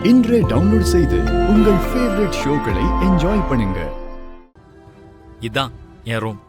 இன்றே டவுன்லோட் செய்து உங்கள் ஃபேவரட் ஷோக்களை என்ஜாய் பண்ணுங்க. இதான் என் ரூம்.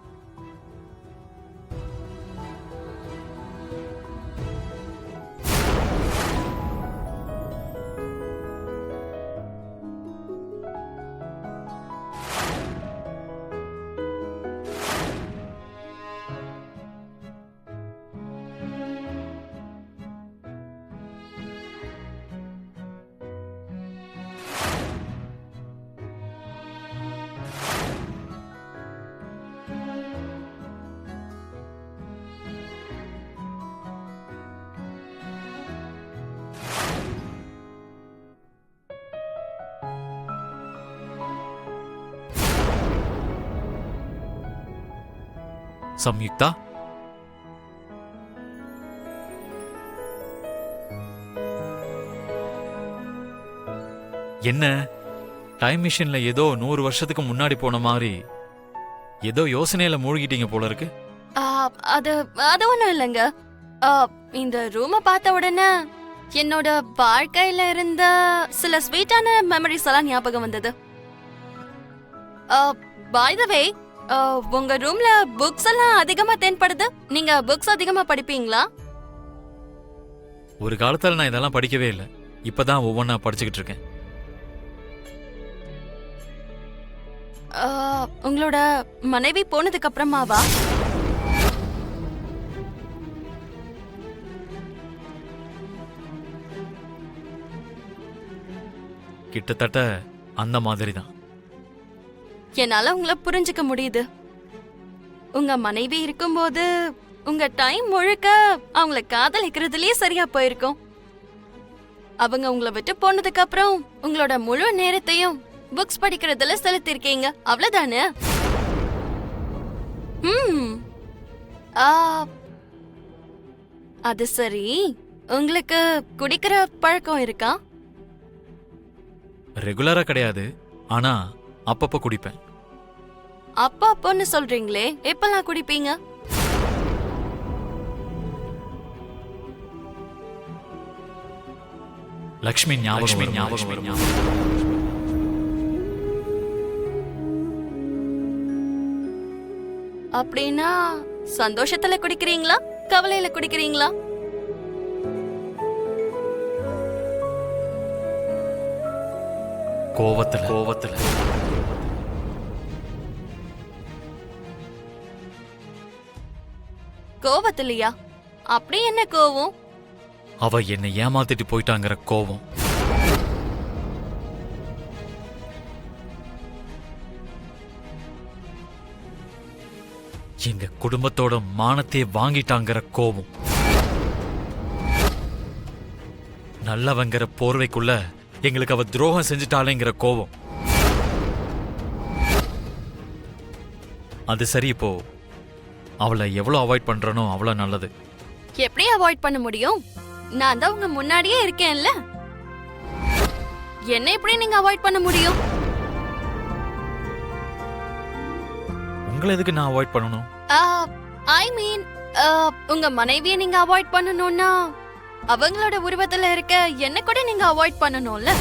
சம்யுக்தா, என்ன டைம் மிஷின்ல ஏதோ 100 வருஷத்துக்கு முன்னாடி போன மாதிரி ஏதோ யோசனையில மூழ்கிட்டீங்க போல இருக்கு. அது ஒண்ணும் இல்லைங்க. இந்த ரூமை பார்த்த உடனே என்னோட வாழ்க்கையில இருந்த சில ஸ்வீட்டான மெமரிஸ் எல்லாம் ஞாபகம் வந்தது. பை த வே, உங்க ரூம்ல புக்ஸ் எல்லாம் அதிகமா தென்படுது. நீங்க புக்ஸ் அதிகமா படிப்பீங்களா? ஒரு காலத்துல நான் இதெல்லாம் படிக்கவே இல்லை. இப்பதான் ஒவ்வொன்னா படிச்சுக்கிட்டு இருக்கேன். உங்களோட மனைவி போனதுக்கு அப்புறமாவா? கிட்டத்தட்ட அந்த மாதிரி தான். என்னால உங்களை புரிஞ்சுக்க முடியுது. உங்க மனைவி இருக்கும்போது உங்க டைம் முழுக்க அவங்கள காதலிக்கிறதுலயே சரியா போயிருக்கும். அவங்க உங்களை விட்டு போனதுக்கு அப்புறம் உங்களோட முழு நேரத்தையும் புக்ஸ் படிக்கிறதுல செலுத்திருக்கீங்க, அவ்வளவுதானே? அது சரி, உங்களுக்கு குடிக்கிற பழக்கம் இருக்கா? ரெகுலரா கிடையாது, ஆனா அப்பப்ப குடிப்பேன். அப்பன்னு சொல்றீங்களே, எப்பெல்லாம் குடிப்பீங்க? லக்ஷ்மி ஞாபகம். அப்படின்னா சந்தோஷத்துல குடிக்கிறீங்களா, கவலையில குடிக்கிறீங்களா? கோவத்துல. கோவத்திலையா? அப்படி என்ன கோவம்? அவ என்னை ஏமாத்திட்டு போயிட்டாங்கிற கோவம். எங்க குடும்பத்தோட மானத்தை வாங்கிட்டாங்கிற கோவம். நல்லவங்கிற போர்வைக்குள்ள எங்களுக்கு அவ துரோகம் செஞ்சுட்டாளேங்கிற கோவம். அது சரி, இப்போ அவளை எவ்வளவு அவாய்ட் பண்றனோ அவ்வளவு நல்லது. எப்படி அவாய்ட் பண்ண முடியும்? நான் தான் உங்க முன்னாடியே இருக்கேன்ல. என்ன எப்படி நீங்க அவாய்ட் பண்ண முடியும்? உங்களை எதுக்கு நான் அவாய்ட் பண்ணணும்? ஐ மீன், உங்க மனைவியை நீங்க அவாய்ட் பண்ணணும்னா அவங்களோட உருவத்துல இருக்க என்ன கூட நீங்க அவாய்ட் பண்ணணும்ல.